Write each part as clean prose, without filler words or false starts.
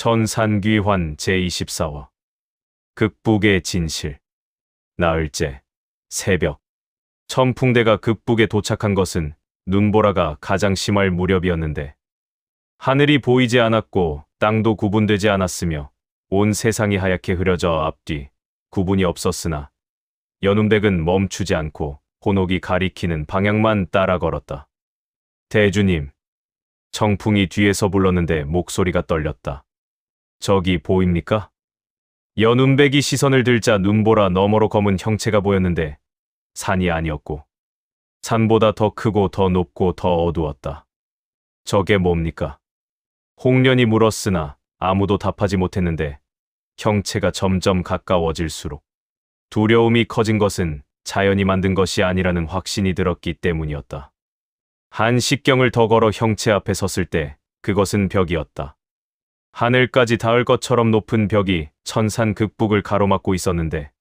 천산귀환 제24화 극북의 진실. 나흘째 새벽, 천풍대가 극북에 도착한 것은 눈보라가 가장 심할 무렵이었는데 하늘이 보이지 않았고 땅도 구분되지 않았으며 온 세상이 하얗게 흐려져 앞뒤 구분이 없었으나 연운백은 멈추지 않고 혼옥이 가리키는 방향만 따라 걸었다. 대주님. 청풍이 뒤에서 불렀는데 목소리가 떨렸다. 저기 보입니까? 연운백이 시선을 들자 눈보라 너머로 검은 형체가 보였는데 산이 아니었고 산보다 더 크고 더 높고 더 어두웠다. 저게 뭡니까? 홍련이 물었으나 아무도 답하지 못했는데 형체가 점점 가까워질수록 두려움이 커진 것은 자연이 만든 것이 아니라는 확신이 들었기 때문이었다. 한 식경을 더 걸어 형체 앞에 섰을 때 그것은 벽이었다. 하늘까지 닿을 것처럼 높은 벽이 천산 극북을 가로막고 있었는데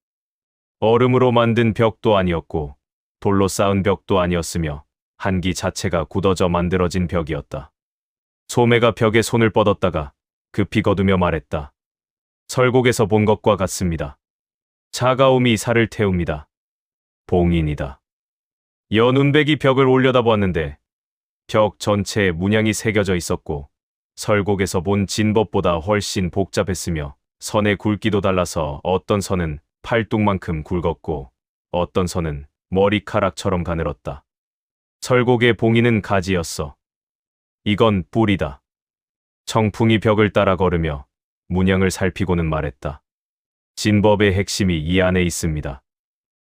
얼음으로 만든 벽도 아니었고 돌로 쌓은 벽도 아니었으며 한기 자체가 굳어져 만들어진 벽이었다. 소매가 벽에 손을 뻗었다가 급히 거두며 말했다. 설곡에서 본 것과 같습니다. 차가움이 살을 태웁니다. 봉인이다. 연운백이 벽을 올려다보았는데 벽 전체에 문양이 새겨져 있었고 설곡에서 본 진법보다 훨씬 복잡했으며 선의 굵기도 달라서 어떤 선은 팔뚝만큼 굵었고 어떤 선은 머리카락처럼 가늘었다. 설곡의 봉인은 가지였어. 이건 뿔이다. 청풍이 벽을 따라 걸으며 문양을 살피고는 말했다. 진법의 핵심이 이 안에 있습니다.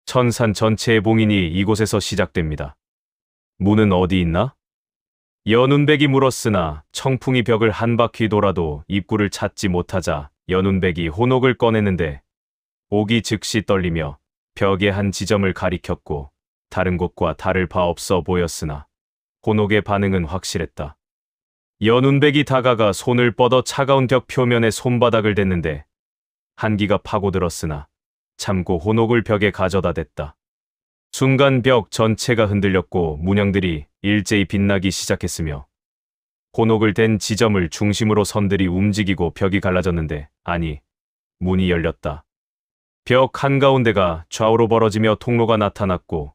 천산 전체의 봉인이 이곳에서 시작됩니다. 문은 어디 있나? 연운백이 물었으나 청풍이 벽을 한 바퀴 돌아도 입구를 찾지 못하자 연운백이 혼옥을 꺼내는데 옥이 즉시 떨리며 벽의 한 지점을 가리켰고 다른 곳과 다를 바 없어 보였으나 혼옥의 반응은 확실했다. 연운백이 다가가 손을 뻗어 차가운 벽 표면에 손바닥을 댔는데 한기가 파고들었으나 참고 혼옥을 벽에 가져다 댔다. 순간 벽 전체가 흔들렸고 문양들이 일제히 빛나기 시작했으며 혼옥을 댄 지점을 중심으로 선들이 움직이고 벽이 갈라졌는데 아니, 문이 열렸다. 벽 한가운데가 좌우로 벌어지며 통로가 나타났고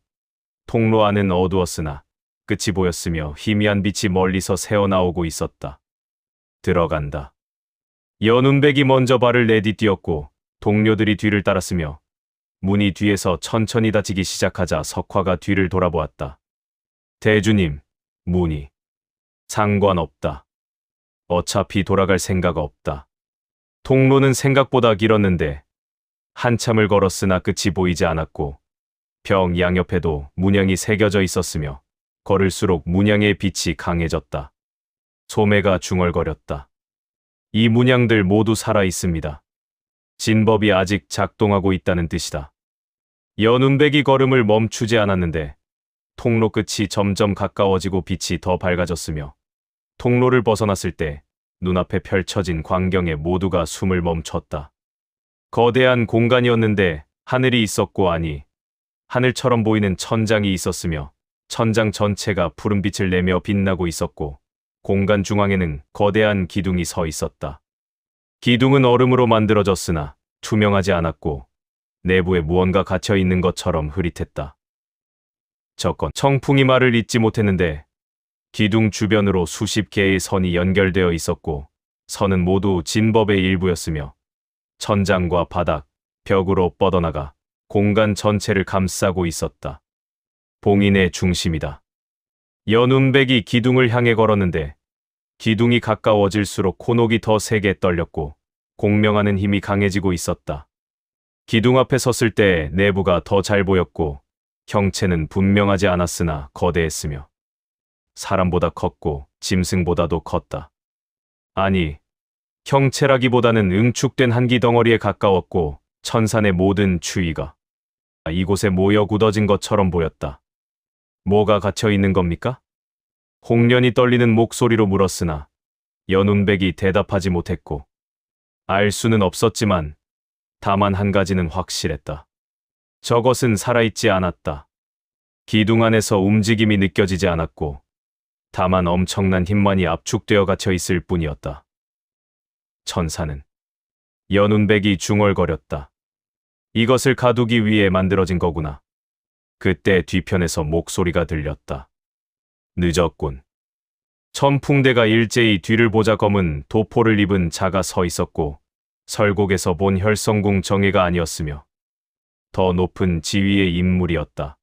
통로 안은 어두웠으나 끝이 보였으며 희미한 빛이 멀리서 새어나오고 있었다. 들어간다. 연운백이 먼저 발을 내디뛰었고 동료들이 뒤를 따랐으며 문이 뒤에서 천천히 닫히기 시작하자 석화가 뒤를 돌아보았다. 대주님, 문이. 상관없다. 어차피 돌아갈 생각 없다. 통로는 생각보다 길었는데 한참을 걸었으나 끝이 보이지 않았고 벽 양옆에도 문양이 새겨져 있었으며 걸을수록 문양의 빛이 강해졌다. 소매가 중얼거렸다. 이 문양들 모두 살아 있습니다. 진법이 아직 작동하고 있다는 뜻이다. 연운백이 걸음을 멈추지 않았는데 통로 끝이 점점 가까워지고 빛이 더 밝아졌으며 통로를 벗어났을 때 눈앞에 펼쳐진 광경에 모두가 숨을 멈췄다. 거대한 공간이었는데 하늘이 있었고 아니, 하늘처럼 보이는 천장이 있었으며 천장 전체가 푸른빛을 내며 빛나고 있었고 공간 중앙에는 거대한 기둥이 서 있었다. 기둥은 얼음으로 만들어졌으나 투명하지 않았고 내부에 무언가 갇혀 있는 것처럼 흐릿했다. 저건 청풍이 말을 잇지 못했는데 기둥 주변으로 수십 개의 선이 연결되어 있었고 선은 모두 진법의 일부였으며 천장과 바닥, 벽으로 뻗어나가 공간 전체를 감싸고 있었다. 봉인의 중심이다. 연운백이 기둥을 향해 걸었는데 기둥이 가까워질수록 혼옥이 더 세게 떨렸고 공명하는 힘이 강해지고 있었다. 기둥 앞에 섰을 때 내부가 더 잘 보였고 형체는 분명하지 않았으나 거대했으며 사람보다 컸고 짐승보다도 컸다. 아니, 형체라기보다는 응축된 한기 덩어리에 가까웠고 천산의 모든 추위가 이곳에 모여 굳어진 것처럼 보였다. 뭐가 갇혀 있는 겁니까? 홍련이 떨리는 목소리로 물었으나 연운백이 대답하지 못했고 알 수는 없었지만 다만 한 가지는 확실했다. 저것은 살아있지 않았다. 기둥 안에서 움직임이 느껴지지 않았고 다만 엄청난 힘만이 압축되어 갇혀 있을 뿐이었다. 천사는. 연운백이 중얼거렸다. 이것을 가두기 위해 만들어진 거구나. 그때 뒤편에서 목소리가 들렸다. 늦었군. 천풍대가 일제히 뒤를 보자 검은 도포를 입은 자가 서 있었고 설곡에서 본 혈성궁 정예가 아니었으며 더 높은 지위의 인물이었다.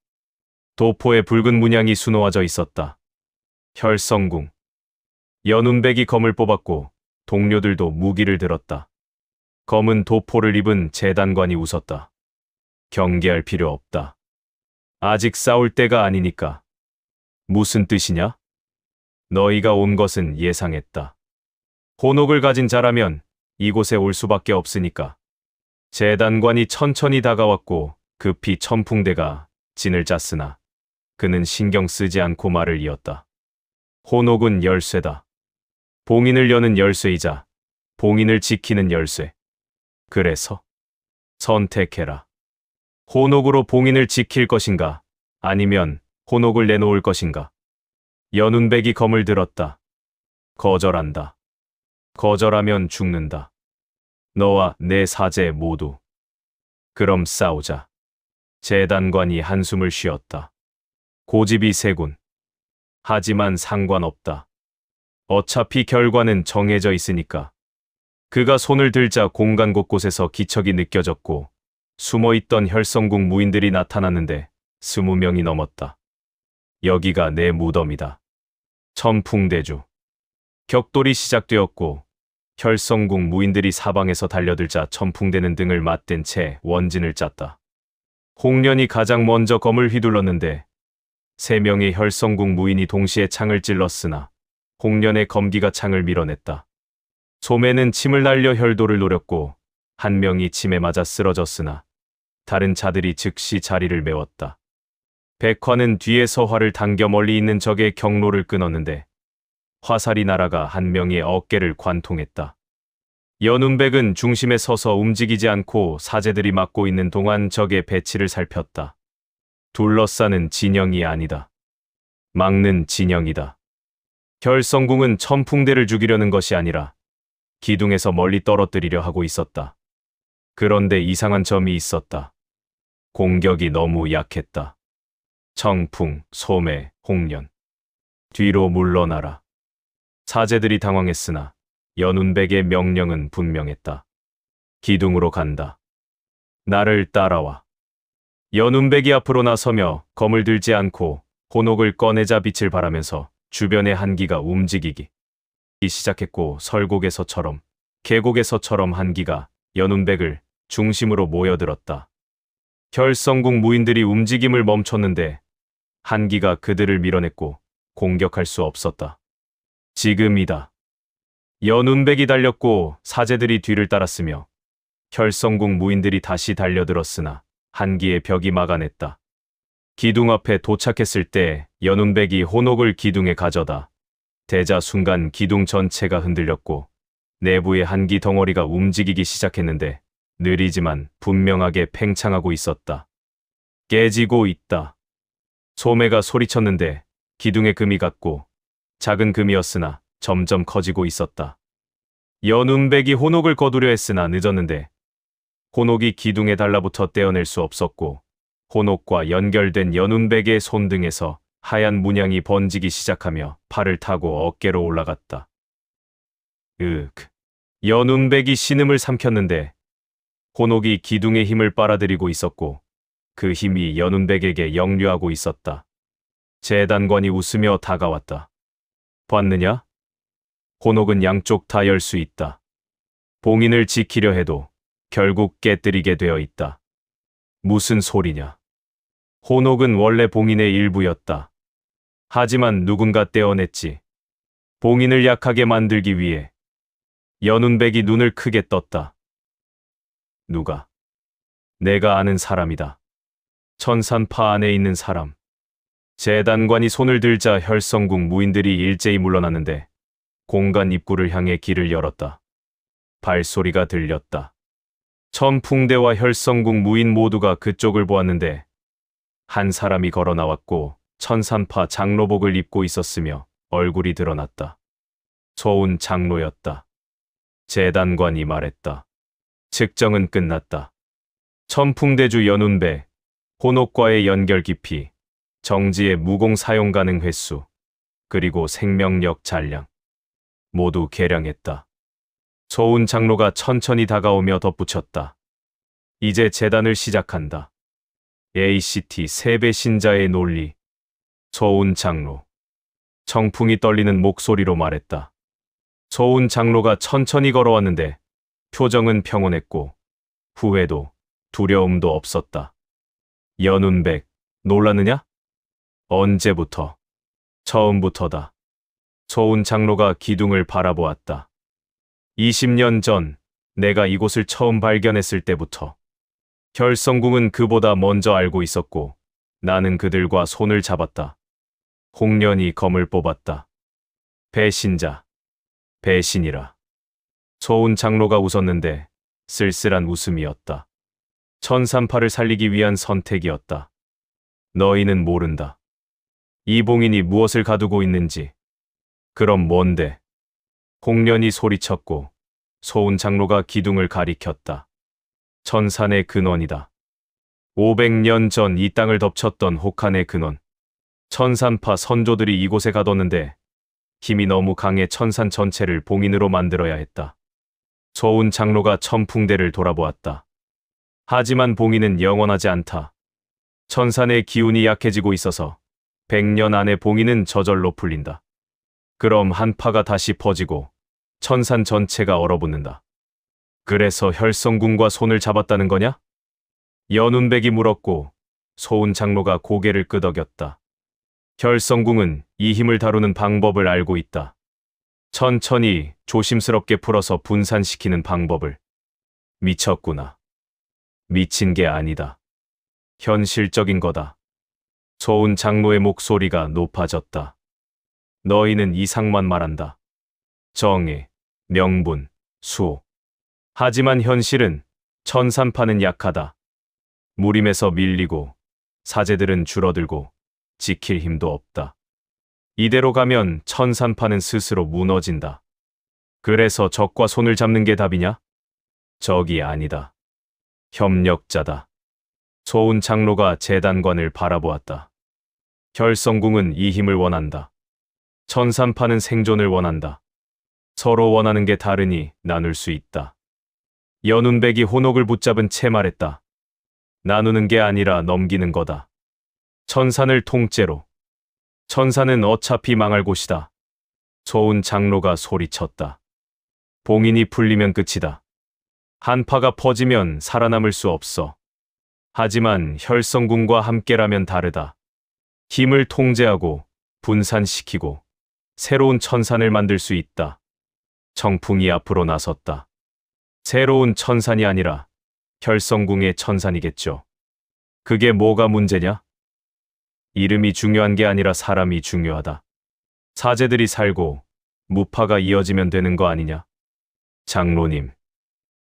도포에 붉은 문양이 수놓아져 있었다. 혈성궁. 연운백이 검을 뽑았고 동료들도 무기를 들었다. 검은 도포를 입은 재단관이 웃었다. 경계할 필요 없다. 아직 싸울 때가 아니니까. 무슨 뜻이냐? 너희가 온 것은 예상했다. 혼옥을 가진 자라면 이곳에 올 수밖에 없으니까. 재단관이 천천히 다가왔고 급히 천풍대가 진을 짰으나 그는 신경 쓰지 않고 말을 이었다. 혼옥은 열쇠다. 봉인을 여는 열쇠이자 봉인을 지키는 열쇠. 그래서 선택해라. 혼옥으로 봉인을 지킬 것인가 아니면 혼옥을 내놓을 것인가. 연운백이 검을 들었다. 거절한다. 거절하면 죽는다. 너와 내 사제 모두. 그럼 싸우자. 재단관이 한숨을 쉬었다. 고집이 세군. 하지만 상관없다. 어차피 결과는 정해져 있으니까. 그가 손을 들자 공간 곳곳에서 기척이 느껴졌고 숨어있던 혈성궁 무인들이 나타났는데 20명이 넘었다. 여기가 내 무덤이다. 천풍대주. 격돌이 시작되었고 혈성궁 무인들이 사방에서 달려들자 천풍대는 등을 맞댄 채 원진을 짰다. 홍련이 가장 먼저 검을 휘둘렀는데 3명의 혈성궁 무인이 동시에 창을 찔렀으나 홍련의 검기가 창을 밀어냈다. 소매는 침을 날려 혈도를 노렸고 1명이 침에 맞아 쓰러졌으나 다른 자들이 즉시 자리를 메웠다. 백화는 뒤에서 활을 당겨 멀리 있는 적의 경로를 끊었는데 화살이 날아가 1명의 어깨를 관통했다. 연운백은 중심에 서서 움직이지 않고 사제들이 막고 있는 동안 적의 배치를 살폈다. 둘러싸는 진영이 아니다. 막는 진영이다. 혈성궁은 천풍대를 죽이려는 것이 아니라 기둥에서 멀리 떨어뜨리려 하고 있었다. 그런데 이상한 점이 있었다. 공격이 너무 약했다. 청풍, 소매, 홍련. 뒤로 물러나라. 사제들이 당황했으나 연운백의 명령은 분명했다. 기둥으로 간다. 나를 따라와. 연운백이 앞으로 나서며 검을 들지 않고 혼옥을 꺼내자 빛을 발하면서 주변의 한기가 움직이기 시작했고 설곡에서처럼 계곡에서처럼 한기가 연운백을 중심으로 모여들었다. 혈성궁 무인들이 움직임을 멈췄는데 한기가 그들을 밀어냈고 공격할 수 없었다. 지금이다. 연운백이 달렸고 사제들이 뒤를 따랐으며 혈성궁 무인들이 다시 달려들었으나 한기의 벽이 막아냈다. 기둥 앞에 도착했을 때 연운백이 혼옥을 기둥에 가져다 대자 순간 기둥 전체가 흔들렸고 내부의 한기 덩어리가 움직이기 시작했는데 느리지만 분명하게 팽창하고 있었다. 깨지고 있다. 소매가 소리쳤는데 기둥의 금이 갔고 작은 금이었으나 점점 커지고 있었다. 연운백이 혼옥을 거두려 했으나 늦었는데 혼옥이 기둥에 달라붙어 떼어낼 수 없었고 혼옥과 연결된 연운백의 손등에서 하얀 문양이 번지기 시작하며 팔을 타고 어깨로 올라갔다. 연운백이 신음을 삼켰는데 혼옥이 기둥의 힘을 빨아들이고 있었고 그 힘이 연운백에게 역류하고 있었다. 재단관이 웃으며 다가왔다. 봤느냐? 혼옥은 양쪽 다 열 수 있다. 봉인을 지키려 해도 결국 깨뜨리게 되어 있다. 무슨 소리냐? 혼옥은 원래 봉인의 일부였다. 하지만 누군가 떼어냈지. 봉인을 약하게 만들기 위해. 연운백이 눈을 크게 떴다. 누가? 내가 아는 사람이다. 천산파 안에 있는 사람. 재단관이 손을 들자 혈성궁 무인들이 일제히 물러났는데 공간 입구를 향해 길을 열었다. 발소리가 들렸다. 천풍대와 혈성궁 무인 모두가 그쪽을 보았는데 한 사람이 걸어 나왔고 천산파 장로복을 입고 있었으며 얼굴이 드러났다. 소운 장로였다. 재단관이 말했다. 측정은 끝났다. 천풍대주 연운배, 혼옥과의 연결 깊이, 정지의 무공 사용 가능 횟수, 그리고 생명력 잔량. 모두 계량했다. 소운 장로가 천천히 다가오며 덧붙였다. 이제 재단을 시작한다. ACT 세배 신자의 논리. 소운 장로. 청풍이 떨리는 목소리로 말했다. 소운 장로가 천천히 걸어왔는데 표정은 평온했고 후회도 두려움도 없었다. 연운백, 놀랐느냐? 언제부터? 처음부터다. 소운 장로가 기둥을 바라보았다. 20년 전 내가 이곳을 처음 발견했을 때부터. 결성궁은 그보다 먼저 알고 있었고 나는 그들과 손을 잡았다. 홍련이 검을 뽑았다. 배신자. 배신이라. 소운 장로가 웃었는데 쓸쓸한 웃음이었다. 천산파를 살리기 위한 선택이었다. 너희는 모른다. 이 봉인이 무엇을 가두고 있는지. 그럼 뭔데? 홍련이 소리쳤고 소운 장로가 기둥을 가리켰다. 천산의 근원이다. 500년 전 이 땅을 덮쳤던 혹한의 근원. 천산파 선조들이 이곳에 가뒀는데 힘이 너무 강해 천산 전체를 봉인으로 만들어야 했다. 소운 장로가 천풍대를 돌아보았다. 하지만 봉인은 영원하지 않다. 천산의 기운이 약해지고 있어서 100년 안에 봉인은 저절로 풀린다. 그럼 한파가 다시 퍼지고 천산 전체가 얼어붙는다. 그래서 혈성궁과 손을 잡았다는 거냐? 연운백이 물었고 소운 장로가 고개를 끄덕였다. 혈성궁은 이 힘을 다루는 방법을 알고 있다. 천천히 조심스럽게 풀어서 분산시키는 방법을. 미쳤구나. 미친 게 아니다. 현실적인 거다. 소운 장로의 목소리가 높아졌다. 너희는 이상만 말한다. 정의, 명분, 수호. 하지만 현실은 천산파는 약하다. 무림에서 밀리고 사제들은 줄어들고 지킬 힘도 없다. 이대로 가면 천산파는 스스로 무너진다. 그래서 적과 손을 잡는 게 답이냐? 적이 아니다. 협력자다. 소운 장로가 재단관을 바라보았다. 결성궁은 이 힘을 원한다. 천산파는 생존을 원한다. 서로 원하는 게 다르니 나눌 수 있다. 연운백이 혼옥을 붙잡은 채 말했다. 나누는 게 아니라 넘기는 거다. 천산을 통째로. 천산은 어차피 망할 곳이다. 소운 장로가 소리쳤다. 봉인이 풀리면 끝이다. 한파가 퍼지면 살아남을 수 없어. 하지만 혈성궁과 함께라면 다르다. 힘을 통제하고 분산시키고 새로운 천산을 만들 수 있다. 청풍이 앞으로 나섰다. 새로운 천산이 아니라 혈성궁의 천산이겠죠. 그게 뭐가 문제냐? 이름이 중요한 게 아니라 사람이 중요하다. 사제들이 살고 무파가 이어지면 되는 거 아니냐? 장로님,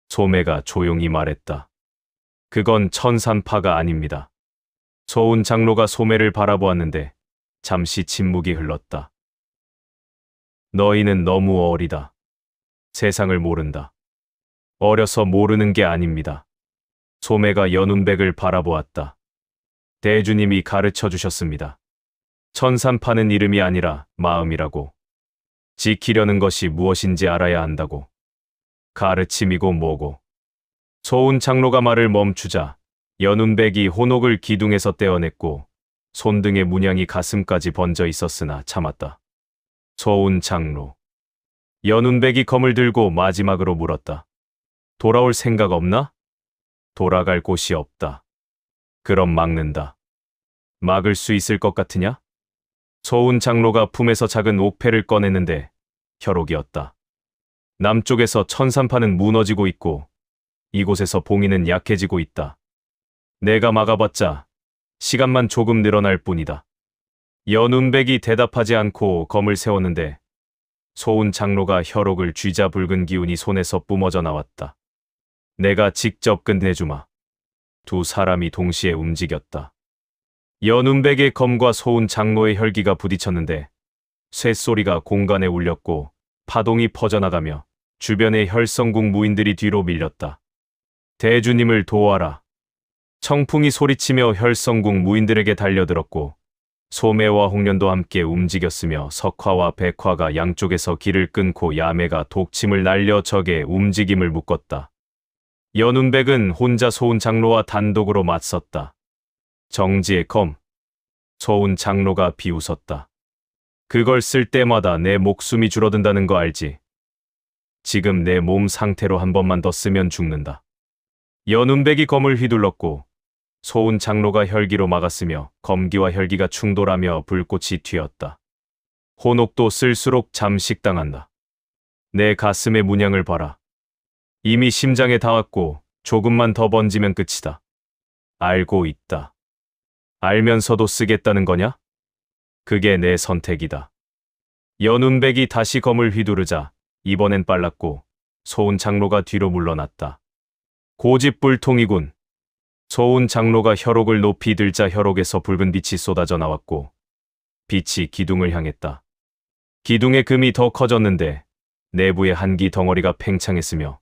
소매가 조용히 말했다. 그건 천산파가 아닙니다. 소운 장로가 소매를 바라보았는데 잠시 침묵이 흘렀다. 너희는 너무 어리다. 세상을 모른다. 어려서 모르는 게 아닙니다. 소매가 연운백을 바라보았다. 대주님이 가르쳐 주셨습니다. 천산파는 이름이 아니라 마음이라고. 지키려는 것이 무엇인지 알아야 한다고. 가르침이고 뭐고. 소운 장로가 말을 멈추자 연운백이 혼옥을 기둥에서 떼어냈고 손등의 문양이 가슴까지 번져 있었으나 참았다. 소운 장로. 연운백이 검을 들고 마지막으로 물었다. 돌아올 생각 없나? 돌아갈 곳이 없다. 그럼 막는다. 막을 수 있을 것 같으냐? 소운 장로가 품에서 작은 옥패를 꺼냈는데 혈옥이었다. 남쪽에서 천산파는 무너지고 있고 이곳에서 봉인은 약해지고 있다. 내가 막아봤자 시간만 조금 늘어날 뿐이다. 연운백이 대답하지 않고 검을 세웠는데 소운 장로가 혈옥을 쥐자 붉은 기운이 손에서 뿜어져 나왔다. 내가 직접 끝내주마. 두 사람이 동시에 움직였다. 연운백의 검과 소운 장로의 혈기가 부딪혔는데 쇳소리가 공간에 울렸고 파동이 퍼져나가며 주변의 혈성국 무인들이 뒤로 밀렸다. 대주님을 도와라. 청풍이 소리치며 혈성국 무인들에게 달려들었고 소매와 홍련도 함께 움직였으며 석화와 백화가 양쪽에서 길을 끊고 야매가 독침을 날려 적의 움직임을 묶었다. 연운백은 혼자 소운 장로와 단독으로 맞섰다. 정지의 검. 소운 장로가 비웃었다. 그걸 쓸 때마다 내 목숨이 줄어든다는 거 알지? 지금 내 몸 상태로 한 번만 더 쓰면 죽는다. 연운백이 검을 휘둘렀고 소운 장로가 혈기로 막았으며 검기와 혈기가 충돌하며 불꽃이 튀었다. 혼옥도 쓸수록 잠식당한다. 내 가슴의 문양을 봐라. 이미 심장에 닿았고 조금만 더 번지면 끝이다. 알고 있다. 알면서도 쓰겠다는 거냐? 그게 내 선택이다. 연운백이 다시 검을 휘두르자 이번엔 빨랐고 소운 장로가 뒤로 물러났다. 고집불통이군. 소운 장로가 혈옥을 높이 들자 혈옥에서 붉은 빛이 쏟아져 나왔고 빛이 기둥을 향했다. 기둥의 금이 더 커졌는데 내부의 한기 덩어리가 팽창했으며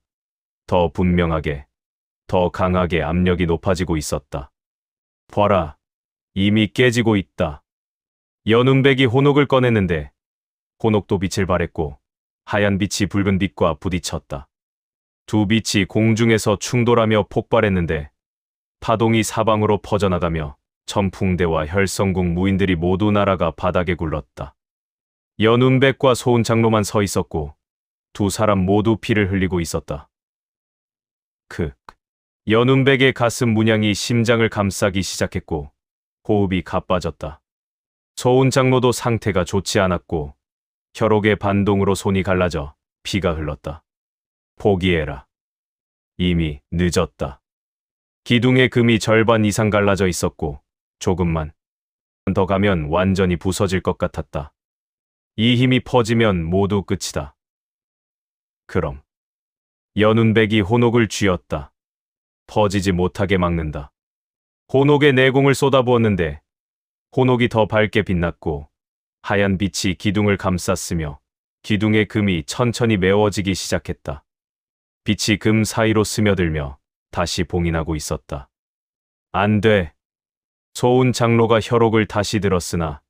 더 분명하게, 더 강하게 압력이 높아지고 있었다. 봐라, 이미 깨지고 있다. 연운백이 혼옥을 꺼냈는데 혼옥도 빛을 발했고 하얀 빛이 붉은 빛과 부딪혔다. 두 빛이 공중에서 충돌하며 폭발했는데 파동이 사방으로 퍼져나가며 천풍대와 혈성국 무인들이 모두 날아가 바닥에 굴렀다. 연운백과 소운 장로만 서 있었고 두 사람 모두 피를 흘리고 있었다. 연운백의 가슴 문양이 심장을 감싸기 시작했고 호흡이 가빠졌다. 소운 장로도 상태가 좋지 않았고 혈옥의 반동으로 손이 갈라져 피가 흘렀다. 포기해라. 이미 늦었다. 기둥의 금이 절반 이상 갈라져 있었고 조금만 더 가면 완전히 부서질 것 같았다. 이 힘이 퍼지면 모두 끝이다. 그럼 연운백이 혼옥을 쥐었다. 퍼지지 못하게 막는다. 혼옥에 내공을 쏟아부었는데 혼옥이 더 밝게 빛났고 하얀 빛이 기둥을 감쌌으며 기둥의 금이 천천히 메워지기 시작했다. 빛이 금 사이로 스며들며 다시 봉인하고 있었다. 안 돼. 소운 장로가 혈옥을 다시 들었으나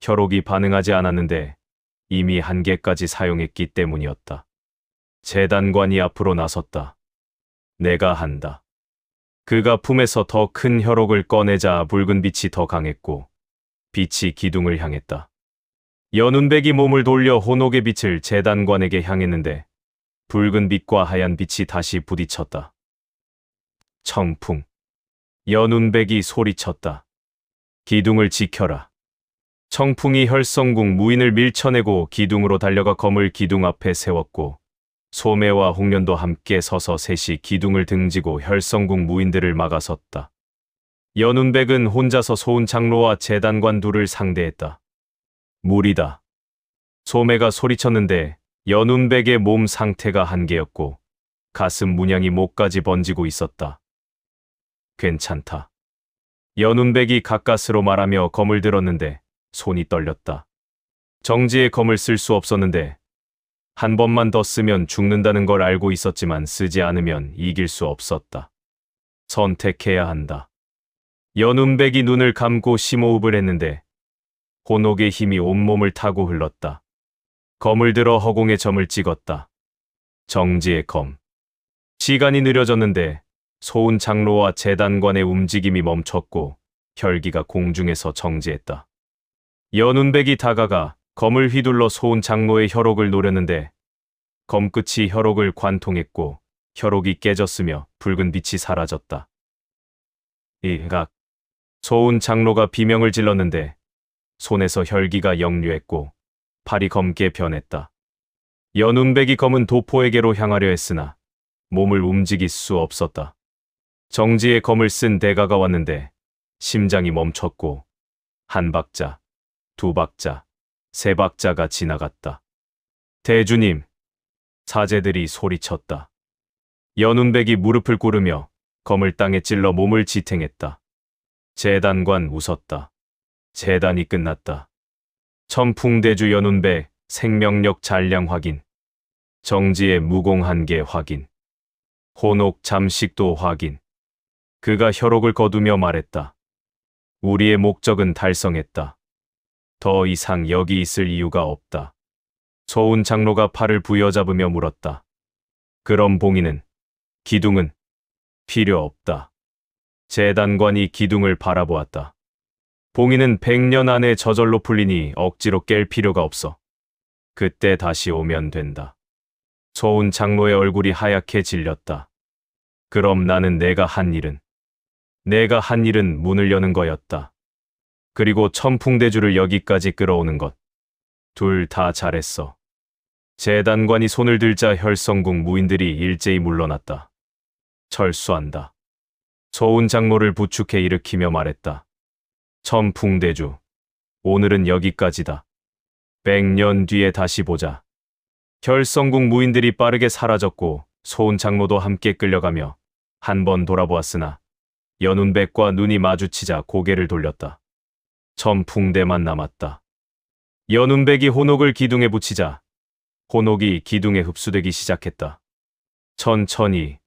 혈옥이 반응하지 않았는데 이미 한계까지 사용했기 때문이었다. 재단관이 앞으로 나섰다. 내가 한다. 그가 품에서 더 큰 혈옥을 꺼내자 붉은 빛이 더 강했고 빛이 기둥을 향했다. 연운백이 몸을 돌려 혼옥의 빛을 재단관에게 향했는데 붉은 빛과 하얀 빛이 다시 부딪혔다. 청풍. 연운백이 소리쳤다. 기둥을 지켜라. 청풍이 혈성국 무인을 밀쳐내고 기둥으로 달려가 검을 기둥 앞에 세웠고 소매와 홍련도 함께 서서 셋이 기둥을 등지고 혈성국 무인들을 막아섰다. 연운백은 혼자서 소운 장로와 재단관 둘을 상대했다. 무리다. 소매가 소리쳤는데 연운백의 몸 상태가 한계였고 가슴 문양이 목까지 번지고 있었다. 괜찮다. 연운백이 가까스로 말하며 검을 들었는데 손이 떨렸다. 정지의 검을 쓸 수 없었는데 한 번만 더 쓰면 죽는다는 걸 알고 있었지만 쓰지 않으면 이길 수 없었다. 선택해야 한다. 연운백이 눈을 감고 심호흡을 했는데 혼옥의 힘이 온몸을 타고 흘렀다. 검을 들어 허공에 점을 찍었다. 정지의 검. 시간이 느려졌는데 소운 장로와 재단관의 움직임이 멈췄고 혈기가 공중에서 정지했다. 연운백이 다가가 검을 휘둘러 소운 장로의 혈옥을 노렸는데 검끝이 혈옥을 관통했고 혈옥이 깨졌으며 붉은 빛이 사라졌다. 이각. 소운 장로가 비명을 질렀는데 손에서 혈기가 역류했고 팔이 검게 변했다. 연운백이 검은 도포에게로 향하려 했으나 몸을 움직일 수 없었다. 정지의 검을 쓴 대가가 왔는데 심장이 멈췄고 한 박자, 두 박자, 세 박자가 지나갔다. 대주님, 사제들이 소리쳤다. 연운백이 무릎을 꿇으며 검을 땅에 찔러 몸을 지탱했다. 재단관 웃었다. 재단이 끝났다. 천풍대주 연운백 생명력 잔량 확인. 정지의 무공 한계 확인. 혼옥 잠식도 확인. 그가 혈옥을 거두며 말했다. 우리의 목적은 달성했다. 더 이상 여기 있을 이유가 없다. 서운 장로가 팔을 부여잡으며 물었다. 그럼 봉인은, 기둥은 필요 없다. 재단관이 기둥을 바라보았다. 봉인은 100년 안에 저절로 풀리니 억지로 깰 필요가 없어. 그때 다시 오면 된다. 서운 장로의 얼굴이 하얗게 질렸다. 그럼 나는 내가 한 일은 문을 여는 거였다. 그리고 천풍대주를 여기까지 끌어오는 것. 둘 다 잘했어. 재단관이 손을 들자 혈성궁 무인들이 일제히 물러났다. 철수한다. 서운 장로를 부축해 일으키며 말했다. 천풍대주, 오늘은 여기까지다. 100년 뒤에 다시 보자. 혈성궁 무인들이 빠르게 사라졌고 서운 장로도 함께 끌려가며 한 번 돌아보았으나 연운백과 눈이 마주치자 고개를 돌렸다. 천풍대만 남았다. 연운백이 혼옥을 기둥에 붙이자 혼옥이 기둥에 흡수되기 시작했다. 천천히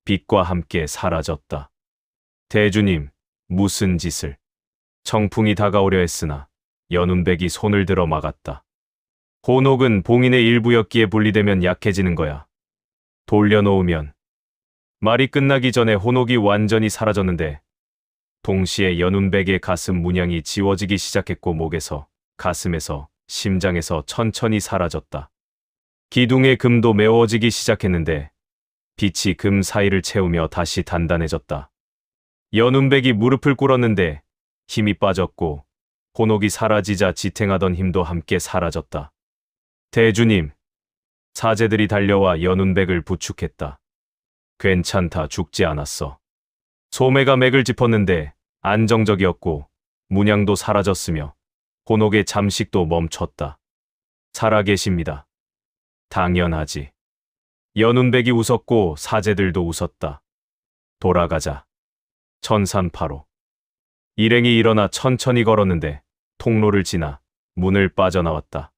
빛과 함께 사라졌다. 대주님, 무슨 짓을? 청풍이 다가오려 했으나 연운백이 손을 들어 막았다. 혼옥은 봉인의 일부였기에 분리되면 약해지는 거야. 돌려놓으면. 말이 끝나기 전에 혼옥이 완전히 사라졌는데 동시에 연운백의 가슴 문양이 지워지기 시작했고 목에서, 가슴에서, 심장에서 천천히 사라졌다. 기둥의 금도 메워지기 시작했는데 빛이 금 사이를 채우며 다시 단단해졌다. 연운백이 무릎을 꿇었는데 힘이 빠졌고 혼옥이 사라지자 지탱하던 힘도 함께 사라졌다. 대주님, 사제들이 달려와 연운백을 부축했다. 괜찮다, 죽지 않았어. 소매가 맥을 짚었는데 안정적이었고 문양도 사라졌으며 혼옥의 잠식도 멈췄다. 살아계십니다. 당연하지. 연운백이 웃었고 사제들도 웃었다. 돌아가자. 천산파로. 일행이 일어나 천천히 걸었는데 통로를 지나 문을 빠져나왔다.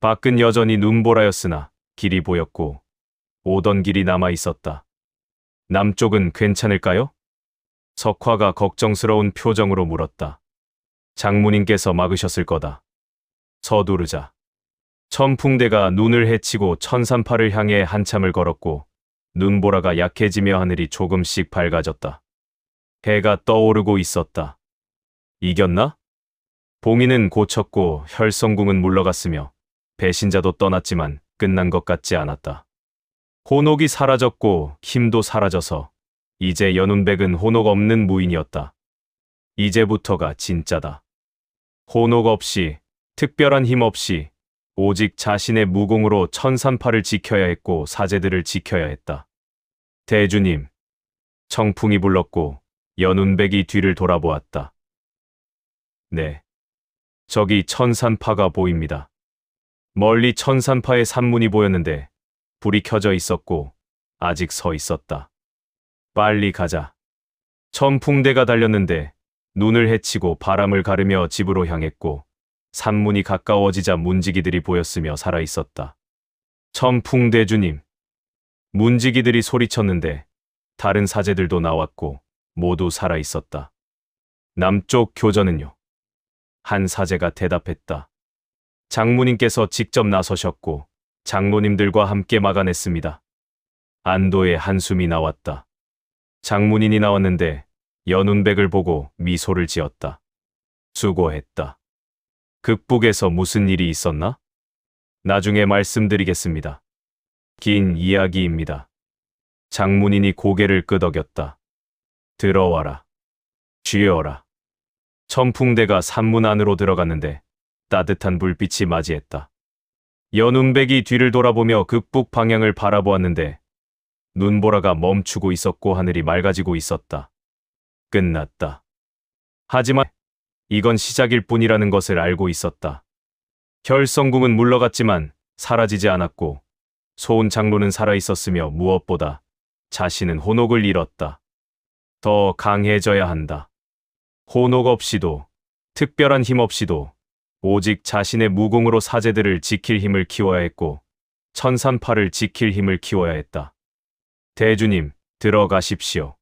밖은 여전히 눈보라였으나 길이 보였고 오던 길이 남아 있었다. 남쪽은 괜찮을까요? 석화가 걱정스러운 표정으로 물었다. 장모님께서 막으셨을 거다. 서두르자. 천풍대가 눈을 헤치고 천산파를 향해 한참을 걸었고 눈보라가 약해지며 하늘이 조금씩 밝아졌다. 해가 떠오르고 있었다. 이겼나? 봉인은 고쳤고 혈성궁은 물러갔으며 배신자도 떠났지만 끝난 것 같지 않았다. 혼옥이 사라졌고 힘도 사라져서 이제 연운백은 혼옥 없는 무인이었다. 이제부터가 진짜다. 혼옥 없이, 특별한 힘 없이 오직 자신의 무공으로 천산파를 지켜야 했고 사제들을 지켜야 했다. 대주님, 청풍이 불렀고 연운백이 뒤를 돌아보았다. 네, 저기 천산파가 보입니다. 멀리 천산파의 산문이 보였는데 불이 켜져 있었고 아직 서 있었다. 빨리 가자. 천풍대가 달렸는데 눈을 헤치고 바람을 가르며 집으로 향했고 산문이 가까워지자 문지기들이 보였으며 살아있었다. 천풍대주님. 문지기들이 소리쳤는데 다른 사제들도 나왔고 모두 살아있었다. 남쪽 교전은요? 한 사제가 대답했다. 장모님께서 직접 나서셨고 장로님들과 함께 막아냈습니다. 안도의 한숨이 나왔다. 장문인이 나왔는데 연운백을 보고 미소를 지었다. 수고했다. 극북에서 무슨 일이 있었나? 나중에 말씀드리겠습니다. 긴 이야기입니다. 장문인이 고개를 끄덕였다. 들어와라. 쥐어라. 천풍대가 산문 안으로 들어갔는데 따뜻한 불빛이 맞이했다. 연운백이 뒤를 돌아보며 극북 방향을 바라보았는데 눈보라가 멈추고 있었고 하늘이 맑아지고 있었다. 끝났다. 하지만 이건 시작일 뿐이라는 것을 알고 있었다. 혈성궁은 물러갔지만 사라지지 않았고 소은 장로는 살아있었으며 무엇보다 자신은 혼옥을 잃었다. 더 강해져야 한다. 혼옥 없이도, 특별한 힘 없이도 오직 자신의 무공으로 사제들을 지킬 힘을 키워야 했고 천산파를 지킬 힘을 키워야 했다. 대주님, 들어가십시오.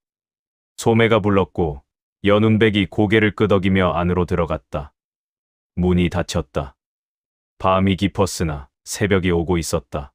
소매가 불렀고 연운백이 고개를 끄덕이며 안으로 들어갔다. 문이 닫혔다. 밤이 깊었으나 새벽이 오고 있었다.